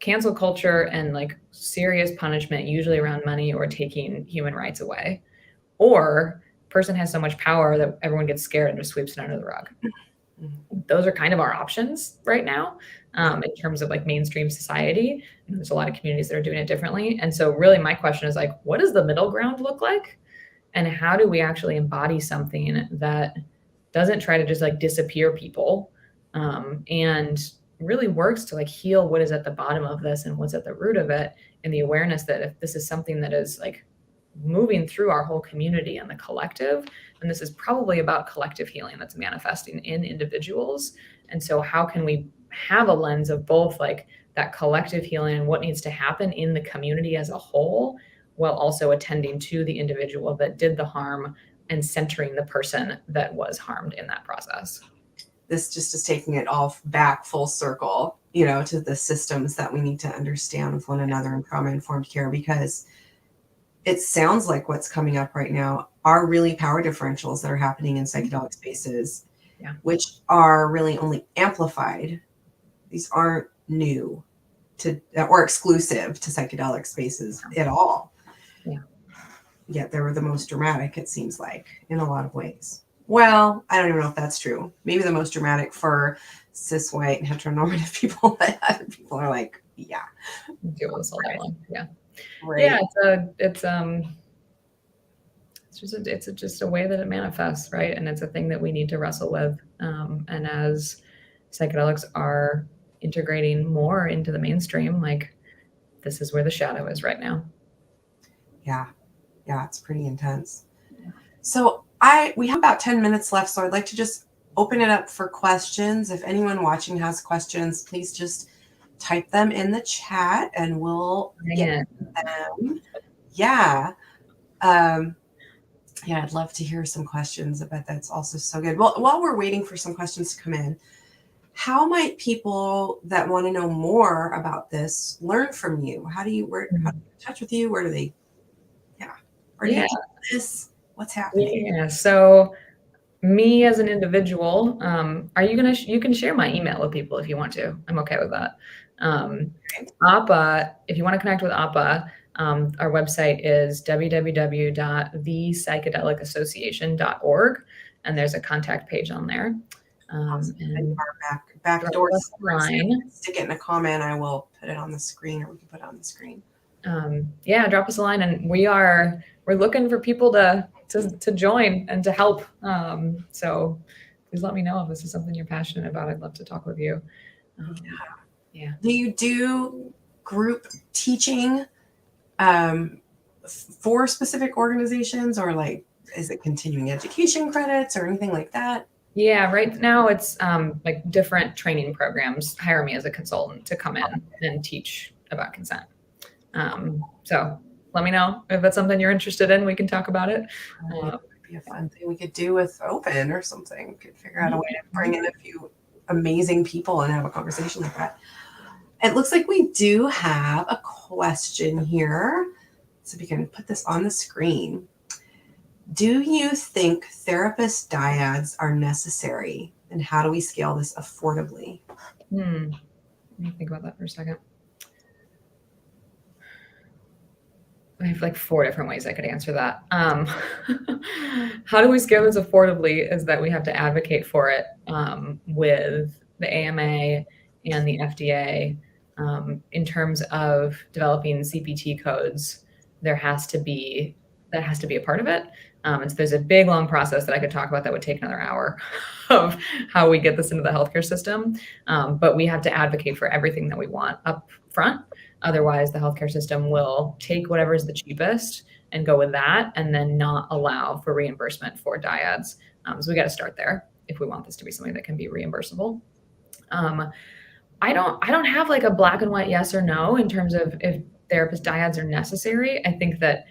cancel culture and like serious punishment, usually around money or taking human rights away, or person has so much power that everyone gets scared and just sweeps it under the rug. Those are kind of our options right now, in terms of like mainstream society. And there's a lot of communities that are doing it differently. And so really my question is like, what does the middle ground look like? And how do we actually embody something that doesn't try to just like disappear people, and really works to like heal what is at the bottom of this and what's at the root of it, and the awareness that if this is something that is like moving through our whole community and the collective, and this is probably about collective healing that's manifesting in individuals. And so how can we have a lens of both like that collective healing and what needs to happen in the community as a whole, while also attending to the individual that did the harm and centering the person that was harmed in that process. This just is taking it all back full circle, to the systems that we need to understand with one another in trauma-informed care, because it sounds like what's coming up right now are really power differentials that are happening in psychedelic spaces, which are really only amplified. These aren't new or exclusive to psychedelic spaces at all. Yet they were the most dramatic, it seems like, in a lot of ways. Well, I don't even know if that's true. Maybe the most dramatic for cis, white, and heteronormative people, but other people are like, yeah. Deal with this all day long. Yeah. Right. Yeah, it's just a way that it manifests, right? And it's a thing that we need to wrestle with. And as psychedelics are integrating more into the mainstream, like this is where the shadow is right now. Yeah, it's pretty intense. So we have about 10 minutes left, so I'd like to just open it up for questions. If anyone watching has questions, please just type them in the chat and we'll get them. Yeah. I'd love to hear some questions. I bet that's also so good. Well, while we're waiting for some questions to come in, how might people that want to know more about this learn from you? How do you get in touch with you? Where do they? Where do you do this? What's happening? Yeah. So me as an individual, you can share my email with people if you want to. I'm okay with that. APA, if you want to connect with APA, our website is www.thepsychedelicassociation.org, and there's a contact page on there. And our back door line. Stick it in a comment. I will put it on the screen, or we can put it on the screen. Yeah, drop us a line, and we're looking for people to join and to help. So please let me know if this is something you're passionate about. I'd love to talk with you. Yeah. Do you do group teaching for specific organizations, or like, is it continuing education credits or anything like that? Yeah, right now it's like different training programs hire me as a consultant to come in and teach about consent. So let me know if that's something you're interested in. We can talk about it. It'd be a fun thing we could do with Open or something. We could figure out a way to bring in a few amazing people and have a conversation like that. It looks like we do have a question here. So we can put this on the screen. Do you think therapist dyads are necessary? And how do we scale this affordably? Let me think about that for a second. I have like 4 different ways I could answer that. How do we scale this affordably is that we have to advocate for it with the AMA and the FDA in terms of developing CPT codes. That has to be a part of it. And so there's a big, long process that I could talk about that would take another hour of how we get this into the healthcare system. But we have to advocate for everything that we want up front. Otherwise, the healthcare system will take whatever is the cheapest and go with that, and then not allow for reimbursement for dyads. So we got to start there if we want this to be something that can be reimbursable. I don't have like a black and white yes or no in terms of if therapist dyads are necessary. I think that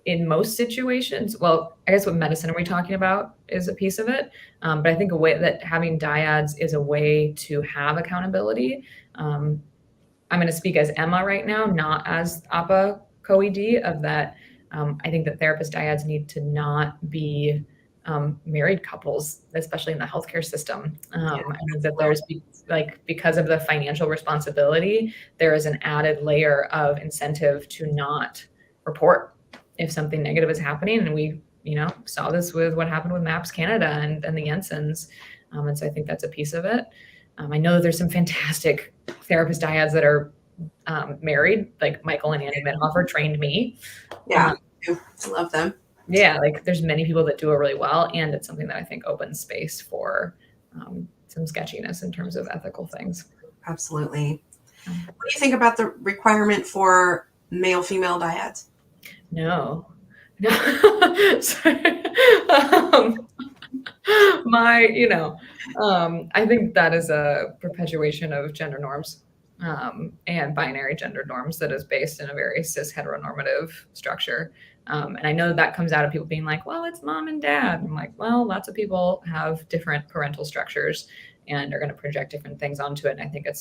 in most situations, well, I guess what medicine are we talking about is a piece of it. But I think a way that having dyads is a way to have accountability. I'm going to speak as Emma right now, not as APA co-ED of that. I think that therapist dyads need to not be married couples, especially in the healthcare system. I think that there's because of the financial responsibility, there is an added layer of incentive to not report if something negative is happening. And we, saw this with what happened with MAPS Canada and the Jensens. And so I think that's a piece of it. I know that there's some fantastic therapist dyads that are married, like Michael and Annie Mithofer trained me. Yeah, I love them. Yeah, like there's many people that do it really well, and it's something that I think opens space for some sketchiness in terms of ethical things. Absolutely. What do you think about the requirement for male-female dyads? No. I think that is a perpetuation of gender norms and binary gender norms that is based in a very cis heteronormative structure. And I know that comes out of people being like, well, it's mom and dad. I'm like, well, lots of people have different parental structures and are going to project different things onto it. And I think I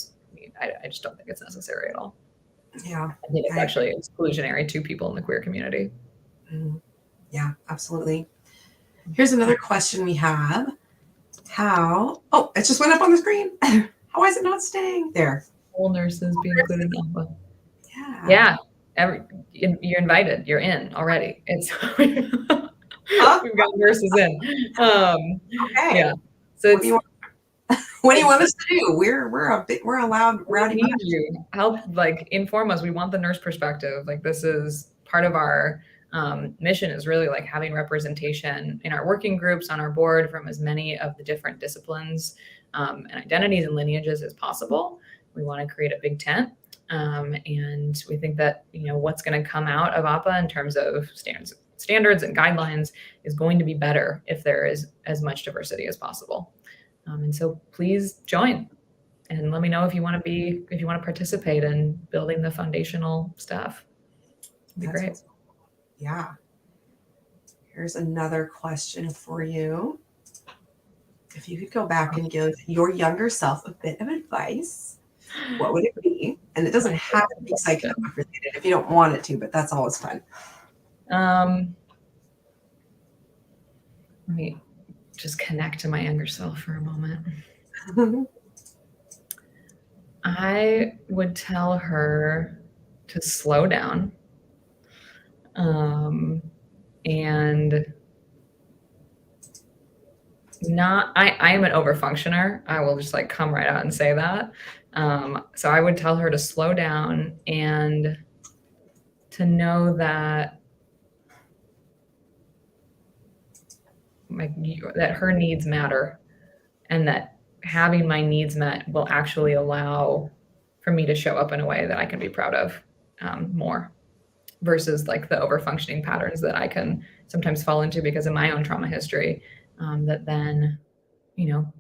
just don't think it's necessary at all. Yeah. I think it's actually exclusionary to people in the queer community. Yeah, absolutely. Here's another question we have. Oh, it just went up on the screen. How is it not staying there? All nurses be included in APA. Yeah. You're invited. You're in already. We've got nurses in. Okay. Yeah. So what do you want us to do? We're allowed rowdy. We need you. Help inform us. We want the nurse perspective. This is part of our mission is really having representation in our working groups on our board from as many of the different disciplines and identities and lineages as possible. We want to create a big tent. And we think that, what's going to come out of APA in terms of standards and guidelines is going to be better if there is as much diversity as possible. And so please join and let me know if you want to participate in building the foundational stuff. It'd be great. Awesome. Yeah. Here's another question for you. If you could go back and give your younger self a bit of advice, what would it be? And it doesn't have to be psychedelic related if you don't want it to, but that's always fun. Let me just connect to my younger self for a moment. I would tell her to slow down and I am an overfunctioner. I will just like come right out and say that. So I would tell her to slow down and to know that that her needs matter, and that having my needs met will actually allow for me to show up in a way that I can be proud of more, versus like the overfunctioning patterns that I can sometimes fall into because of my own trauma history, that then,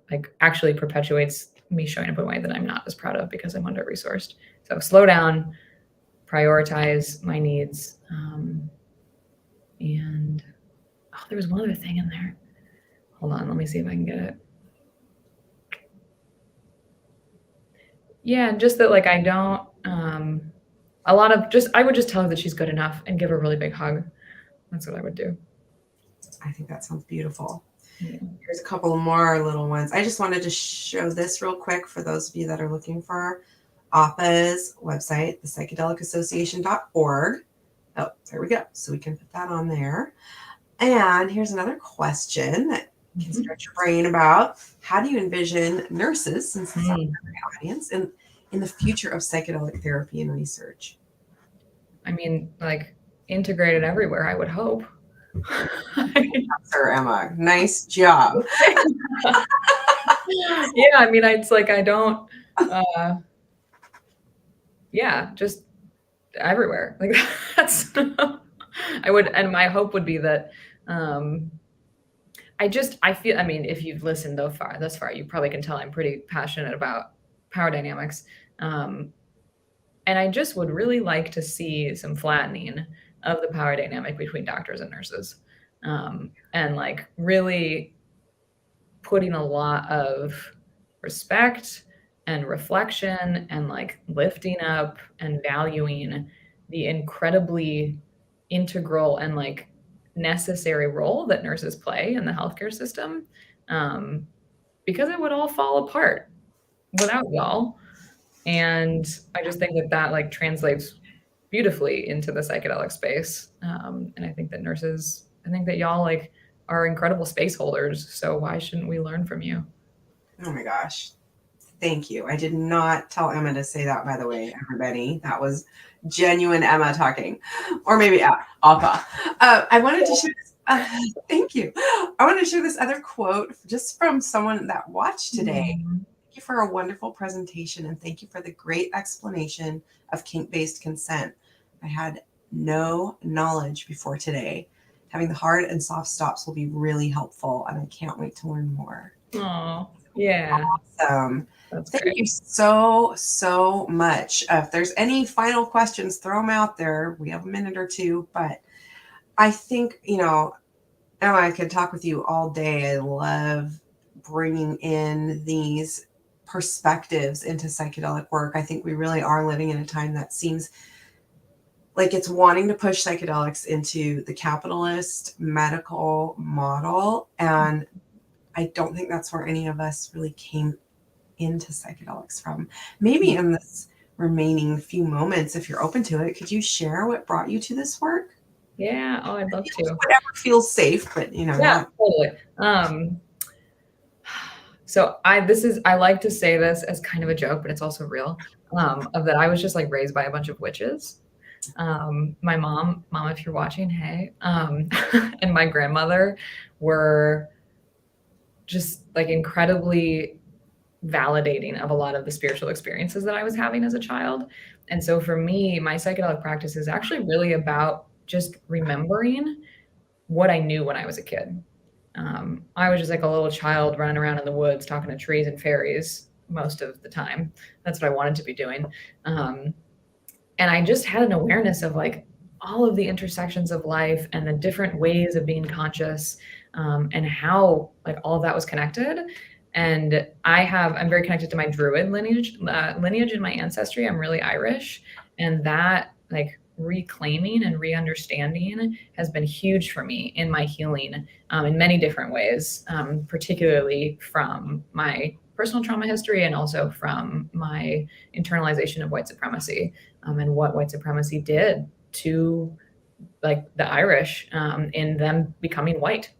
like actually perpetuates me showing up in a way that I'm not as proud of because I'm under resourced. So slow down, prioritize my needs. And there was one other thing in there. Hold on, let me see if I can get it. Yeah, just that like I don't I would just tell her that she's good enough and give her a really big hug. That's what I would do. I think that sounds beautiful. Yeah. Here's a couple more little ones. I just wanted to show this real quick for those of you that are looking for APA's website, the psychedelic-association.org. Oh, there we go. So we can put that on there. And here's another question that can stretch your brain about: how do you envision nurses, since it's our audience, in the future of psychedelic therapy and research? I mean, like integrated everywhere, I would hope. Sir Emma, nice job. Yeah, I mean, it's like I don't. Yeah, just everywhere. Like that's. I would, and my hope would be that. I feel. I mean, if you've listened thus far, you probably can tell I'm pretty passionate about power dynamics. And I just would really like to see some flattening of the power dynamic between doctors and nurses. And like really putting a lot of respect and reflection and like lifting up and valuing the incredibly integral and like necessary role that nurses play in the healthcare system, because it would all fall apart without y'all. And I just think that like translates beautifully into the psychedelic space. And I think that y'all like are incredible space holders. So why shouldn't we learn from you? Oh my gosh. Thank you. I did not tell Emma to say that, by the way, everybody. That was genuine Emma talking. Or maybe Alpha. I wanted to share this. Thank you. I wanted to share this other quote just from someone that watched today. Thank you for a wonderful presentation, and thank you for the great explanation of kink-based consent. I had no knowledge before today. Having the hard and soft stops will be really helpful, and I can't wait to learn more. Oh, yeah. Awesome. Thank you so much. If there's any final questions, throw them out there. We have a minute or two, but I think, Emma, I could talk with you all day. I love bringing in these perspectives into psychedelic work. I think we really are living in a time that seems like it's wanting to push psychedelics into the capitalist medical model. And I don't think that's where any of us really came into psychedelics from. Maybe in this remaining few moments, if you're open to it, could you share what brought you to this work? Yeah. Oh, I'd love to. Whatever feels safe, but yeah, totally. So I like to say this as kind of a joke, but it's also real. Of that I was just like raised by a bunch of witches. My mom, if you're watching, hey, and my grandmother were just like incredibly validating of a lot of the spiritual experiences that I was having as a child. And so for me, my psychedelic practice is actually really about just remembering what I knew when I was a kid. I was just like a little child running around in the woods talking to trees and fairies most of the time. That's what I wanted to be doing. And I just had an awareness of like all of the intersections of life and the different ways of being conscious, and how like all of that was connected. And I'm very connected to my Druid lineage in my ancestry. I'm really Irish, and that like reclaiming and re-understanding has been huge for me in my healing, in many different ways, particularly from my personal trauma history and also from my internalization of white supremacy, and what white supremacy did to like the Irish, in them becoming white,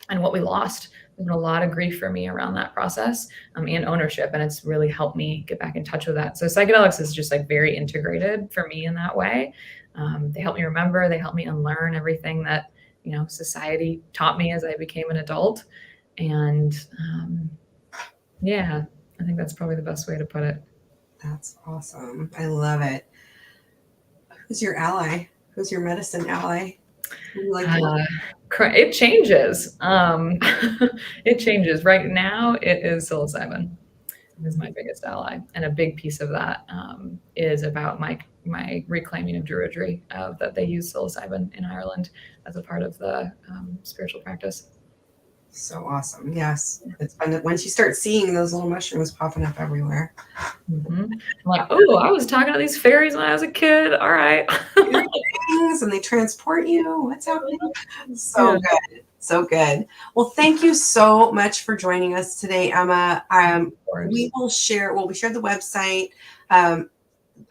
and what we lost there's been a lot of grief for me around that process, and ownership. And it's really helped me get back in touch with that. So psychedelics is just like very integrated for me in that way. They help me remember, they help me unlearn everything that, society taught me as I became an adult. And yeah, I think that's probably the best way to put it. That's awesome. I love it. Who's your ally? Who's your medicine ally? It changes. It changes. Right now, it is psilocybin. It is my biggest ally, and a big piece of that is about my reclaiming of druidry. That they use psilocybin in Ireland as a part of the spiritual practice. So awesome. Yes. It's fun. Once you start seeing those little mushrooms popping up everywhere. I'm like, oh, I was talking to these fairies when I was a kid. All right. And they transport you. What's happening? So good. So good. Well, thank you so much for joining us today, Emma. We shared the website.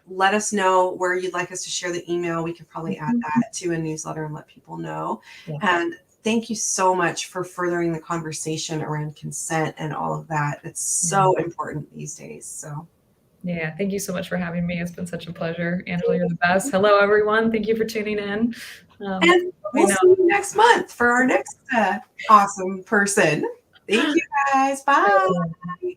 Let us know where you'd like us to share the email. We could probably add that to a newsletter and let people know. Yeah. And thank you so much for furthering the conversation around consent and all of that. It's so important these days. So yeah, thank you so much for having me. It's been such a pleasure. Angela, you're the best. Hello, everyone. Thank you for tuning in. And we'll see you next month for our next awesome person. Thank you, guys. Bye.